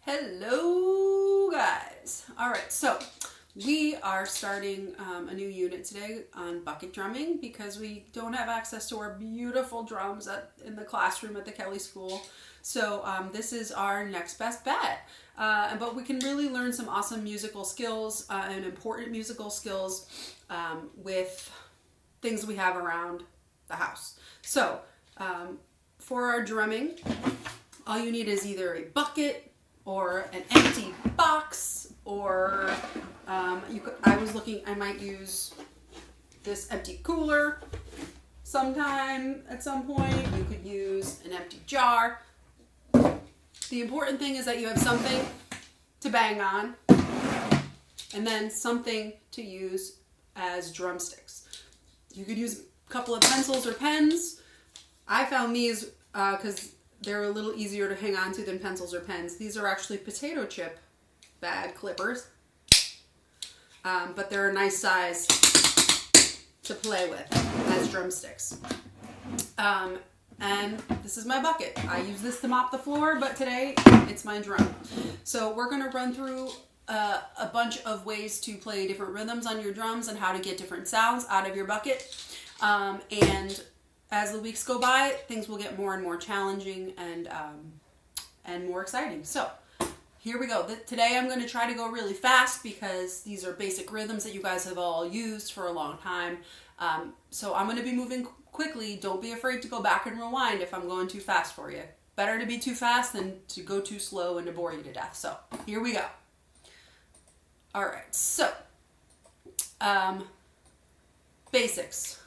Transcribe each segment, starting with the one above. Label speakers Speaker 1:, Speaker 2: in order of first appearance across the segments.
Speaker 1: Hello guys. All right, so we are starting a new unit today on bucket drumming because we don't have access to our beautiful drums in the classroom at the Kelly School. So this is our next best bet. But we can really learn some awesome musical skills and important musical skills with things we have around the house. So for our drumming, all you need is either a bucket or an empty box, or I might use this empty cooler sometime at some point. You could use an empty jar. The important thing is that you have something to bang on and then something to use as drumsticks. You could use a couple of pencils or pens. I found these because they're a little easier to hang on to than pencils or pens. These are actually potato chip bag clippers, but they're a nice size to play with as drumsticks. And this is my bucket. I use this to mop the floor, but today it's my drum. So we're going to run through a bunch of ways to play different rhythms on your drums and how to get different sounds out of your bucket. And as the weeks go by, things will get more and more challenging and more exciting. So here we go. Today I'm going to try to go really fast because these are basic rhythms that you guys have all used for a long time. So I'm going to be moving quickly. Don't be afraid to go back and rewind if I'm going too fast for you. Better to be too fast than to go too slow and to bore you to death. So here we go. All right, so basics.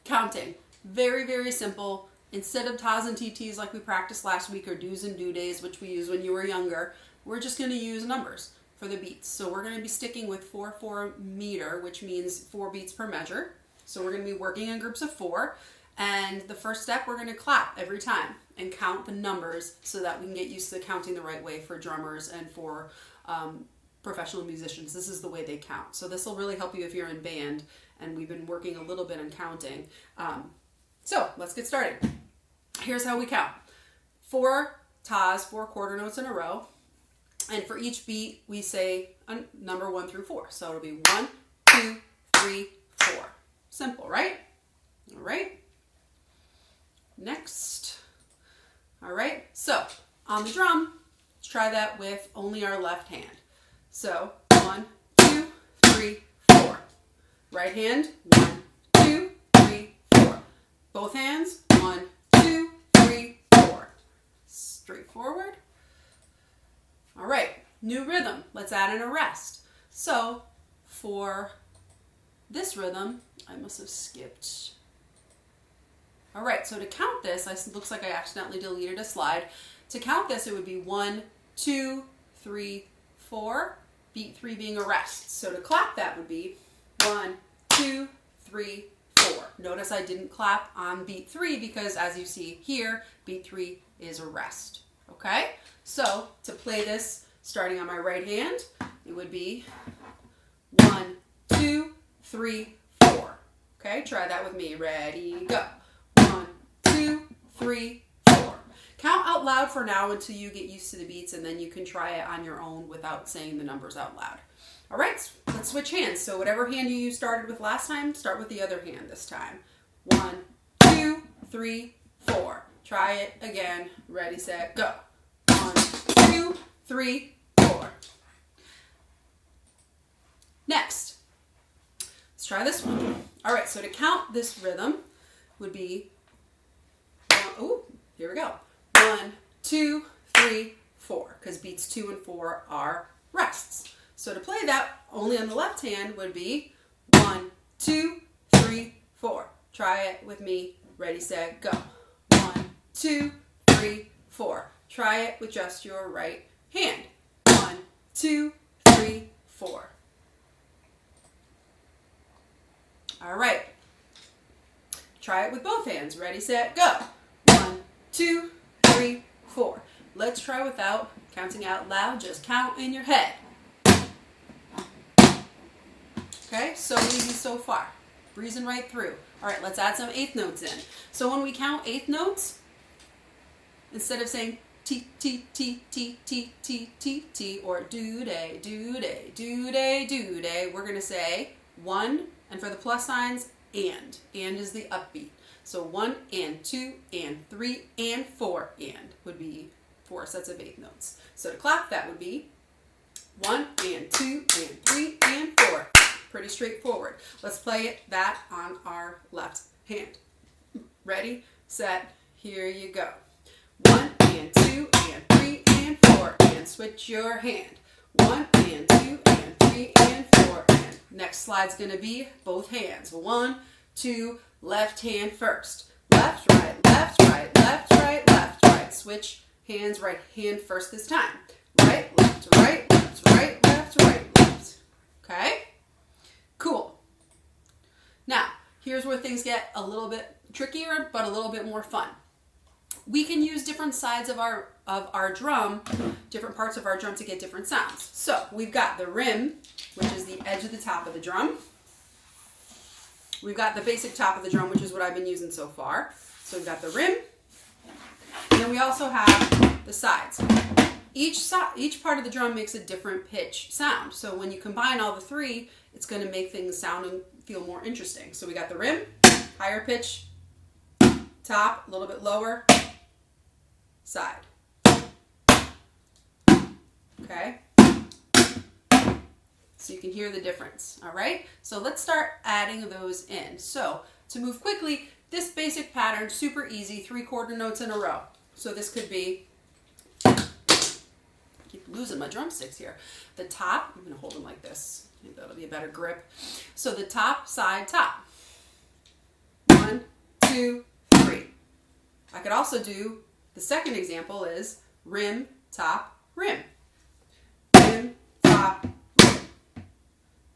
Speaker 1: Counting. Very, very simple. Instead of tas and TTs like we practiced last week, or do's and do days, which we used when you were younger, we're just going to use numbers for the beats. So we're going to be sticking with 4/4 meter, which means 4 beats per measure. So we're going to be working in groups of 4. And the first step, we're going to clap every time and count the numbers so that we can get used to counting the right way for drummers and for professional musicians. This is the way they count. So this will really help you if you're in band, and we've been working a little bit on counting. So let's get started. Here's how we count. 4 tas, 4 quarter notes in a row. And for each beat, we say a number 1 through 4. So it'll be 1, 2, 3, 4. Simple, right? All right. Next. All right. So on the drum, let's try that with only our left hand. So 1, 2, 3, 4. Right hand, 1, 2, 3, 4. Both hands, 1, 2, 3, 4. Straightforward. All right, new rhythm. Let's add an arrest. So for this rhythm, I must have skipped. All right, so to count this, it looks like I accidentally deleted a slide. To count this, it would be 1, 2, 3, 4. Beat 3 being arrest. So to clap that would be 1, 2, 3, 4. Notice I didn't clap on beat 3 because, as you see here, beat 3 is a rest. Okay? So to play this, starting on my right hand, it would be 1, 2, 3, 4. Okay? Try that with me. Ready, go. 1, 2, 3, 4. Count out loud for now until you get used to the beats, and then you can try it on your own without saying the numbers out loud. All right, let's switch hands. So whatever hand you started with last time, start with the other hand this time. 1, 2, 3, 4. Try it again. Ready, set, go. 1, 2, 3, 4. Next, let's try this one. All right, so to count this rhythm would be, here we go. 1, 2, 3, 4, because beats 2 and 4 are rests. So to play that only on the left hand would be 1, 2, 3, 4. Try it with me. Ready, set, go. 1, 2, 3, 4. Try it with just your right hand. 1, 2, 3, 4. All right. Try it with both hands. Ready, set, go. 1, 2, 3, 4. Let's try without counting out loud. Just count in your head. Okay, so easy so far. Breezing right through. All right, let's add some eighth notes in. So when we count eighth notes, instead of saying T, T, T, T, T, T, T, T, or do-day, do-day, do-day, do-day. We're going to say 1, and for the plus signs, and. And is the upbeat. So 1 and 2 and 3 and 4 and would be 4 sets of 8 notes. So to clap, that would be 1 and 2 and 3 and 4. Pretty straightforward. Let's play that on our left hand. Ready, set, here you go. 1 and 2 and 3 and 4 and switch your hand. 1 and 2 and 3 and 4 and next slide's going to be both hands. 1, 2, left hand first. Left, right, left, right, left, right, left, right. Switch hands, right hand first this time. Right, left, right, left, right, left, right, left. Okay? Cool. Now, here's where things get a little bit trickier, but a little bit more fun. We can use different sides of our drum, different parts of our drum to get different sounds. So we've got the rim, which is the edge of the top of the drum. We've got the basic top of the drum, which is what I've been using so far. So we've got the rim, and then we also have the sides. Each part of the drum makes a different pitch sound. So when you combine all the three, it's going to make things sound and feel more interesting. So we got the rim, higher pitch, top, a little bit lower, side. Okay? So you can hear the difference, all right? So let's start adding those in. So to move quickly, this basic pattern, super easy, 3 quarter notes in a row. So this could be, I keep losing my drumsticks here. The top, I'm gonna hold them like this. I think that'll be a better grip. So the top, side, top. 1, 2, 3. I could also do, the second example is rim, top, rim. Rim, top, rim.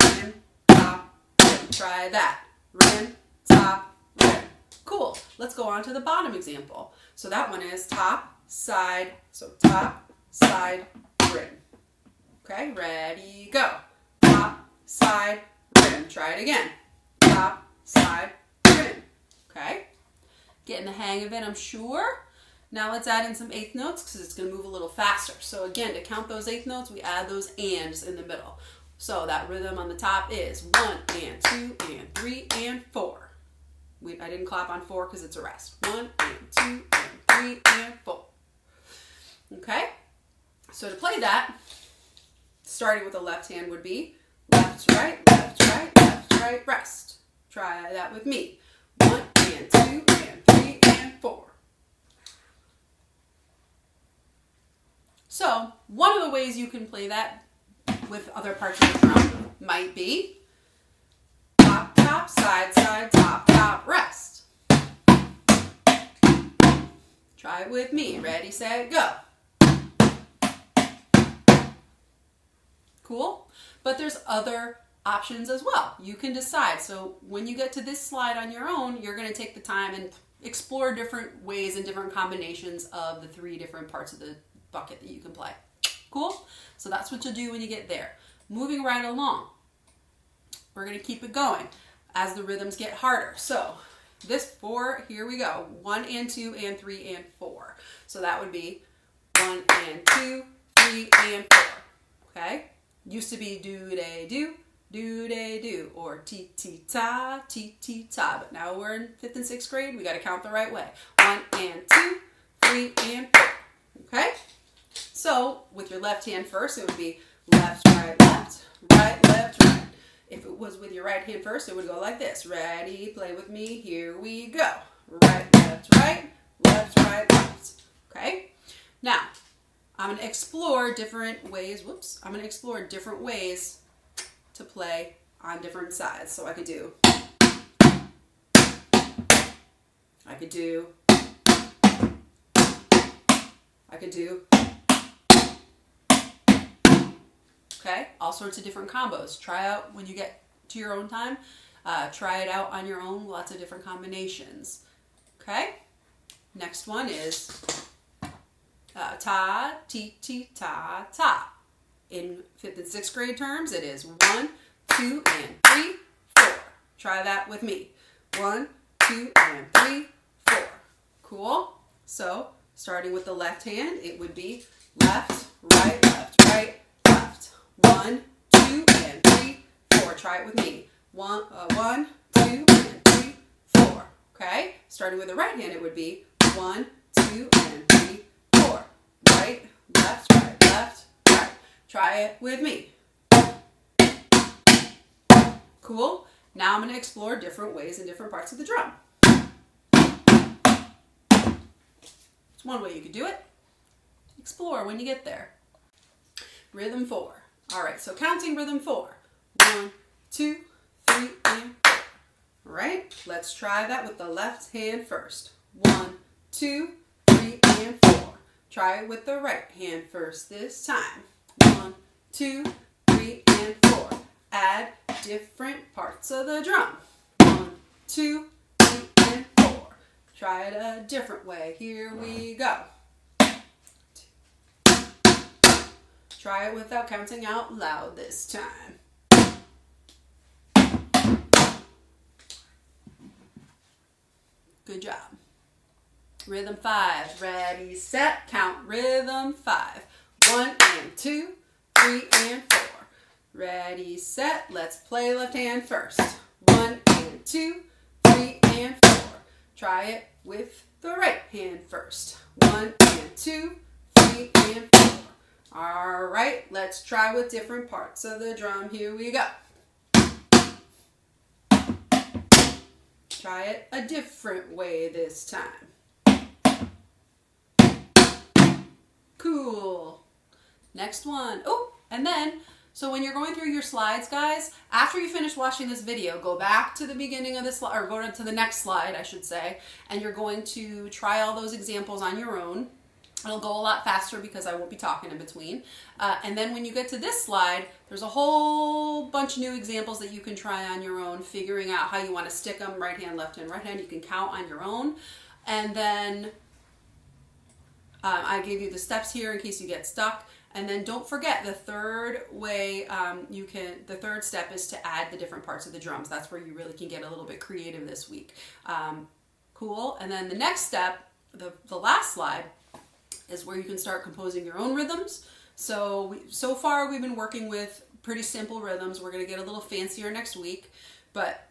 Speaker 1: Rim, top, rim. Try that. Rim, top, rim. Cool. Let's go on to the bottom example. So that one is top, side, so top, side, rim. Okay, ready, go. Top, side, rim. Try it again. Top, side, rim. Okay. Getting the hang of it, I'm sure. Now let's add in some eighth notes because it's going to move a little faster. So again, to count those eighth notes, we add those ands in the middle. So that rhythm on the top is 1 and 2 and 3 and 4. I didn't clap on 4 because it's a rest. 1 and 2 and 3 and 4. Okay? So to play that, starting with the left hand would be left, right, left, right, left, right, rest. Try that with me. 1 and 2 and 3 and 4. So one of the ways you can play that with other parts of the drum might be top, top, side, side, top, top, rest. Try it with me. Ready, set, go. Cool? But there's other options as well. You can decide. So when you get to this slide on your own, you're going to take the time and explore different ways and different combinations of the 3 different parts of the bucket that you can play. Cool? So that's what you'll do when you get there. Moving right along. We're going to keep it going as the rhythms get harder. So this 4, here we go. 1 and 2 and 3 and 4. So that would be 1 and 2, 3 and 4. Okay? Used to be do-day-do, do-day-do, or ti-ti-ta, ti-ti-ta. But now we're in 5th and 6th grade. We got to count the right way. 1 and 2, 3 and 4. Okay? So with your left hand first, it would be left, right, left, left, right. If it was with your right hand first, it would go like this. Ready, play with me, here we go. Right, left, right, left. Okay? Now, I'm going to explore different ways, I'm going to explore different ways to play on different sides. So I could do, okay, all sorts of different combos. Try out when you get to your own time. Try it out on your own, lots of different combinations. Okay, next one is ta, ti, ti, ta, ta. In 5th and 6th grade terms, it is 1, 2, and 3, 4. Try that with me. 1, 2, and 3, 4. Cool? So Starting with the left hand, it would be left, right, left, right, left. 1, 2, and 3, 4. Try it with me. 1, 2, and 3, 4. Okay? Starting with the right hand, it would be 1, 2, and 3, 4. Right, left, right, left, right. Try it with me. Cool? Now I'm going to explore different ways and different parts of the drum. It's one way you could do it. Explore when you get there. Rhythm 4. All right, so counting rhythm 4. 1, 2, 3, and 4. All right, let's try that with the left hand first. 1, 2, 3, and 4. Try it with the right hand first this time. 1, 2, 3, and 4. Add different parts of the drum. 1, 2, 3, and 4. Try it a different way. Here we go. Try it without counting out loud this time. Good job. Rhythm 5. Ready, set, count. Rhythm 5. 1 and 2, 3 and 4. Ready, set, let's play left hand first. 1 and 2, 3 and 4. Try it with the right hand first. 1 and 2, 3 and 4. All right, let's try with different parts of the drum. Here we go. Try it a different way this time. Cool. Next one. Oh, and then, so when you're going through your slides, guys, after you finish watching this video, go back to the beginning of the slide, or go to the next slide, I should say, and you're going to try all those examples on your own. It'll go a lot faster because I won't be talking in between. And then when you get to this slide, there's a whole bunch of new examples that you can try on your own, figuring out how you want to stick them, right hand, left hand, right hand. You can count on your own. And then I gave you the steps here in case you get stuck. And then don't forget the third way the third step is to add the different parts of the drums. That's where you really can get a little bit creative this week. Cool. And then the next step, the last slide, is where you can start composing your own rhythms. So far we've been working with pretty simple rhythms. We're going to get a little fancier next week, but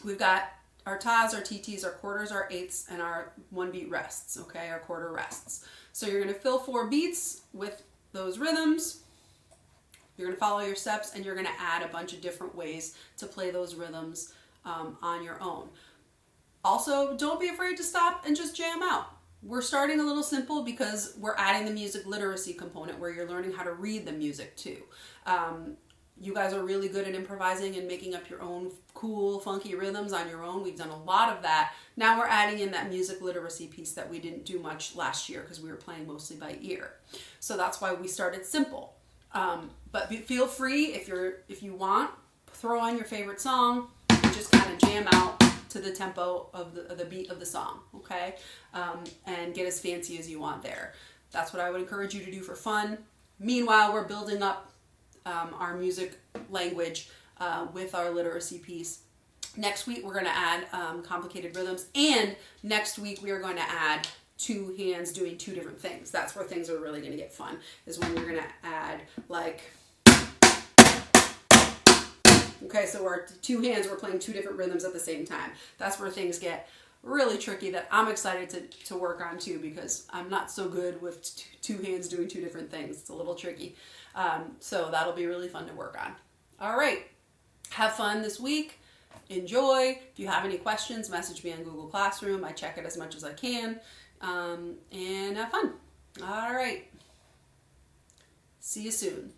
Speaker 1: we've got our tas, our TTs, our quarters, our eighths, and our 1 beat rests, okay, our quarter rests. So you're going to fill 4 beats with those rhythms. You're going to follow your steps, and you're going to add a bunch of different ways to play those rhythms on your own. Also, don't be afraid to stop and just jam out. We're starting a little simple because we're adding the music literacy component where you're learning how to read the music too. You guys are really good at improvising and making up your own cool, funky rhythms on your own. We've done a lot of that. Now we're adding in that music literacy piece that we didn't do much last year because we were playing mostly by ear. So that's why we started simple. But feel free, if you want, throw on your favorite song and just kind of jam out to the tempo of the beat of the song, okay? And get as fancy as you want there. That's what I would encourage you to do for fun. Meanwhile, we're building up our music language with our literacy piece. Next week, we're going to add complicated rhythms, and next week we are going to add 2 hands doing 2 different things. That's where things are really going to get fun, is when we're going to add like... Okay, so our 2 hands, we're playing 2 different rhythms at the same time. That's where things get really tricky that I'm excited to work on too, because I'm not so good with 2 hands doing 2 different things. It's a little tricky. So that'll be really fun to work on. All right, have fun this week. Enjoy. If you have any questions, message me on Google Classroom. I check it as much as I can. And have fun. All right. See you soon.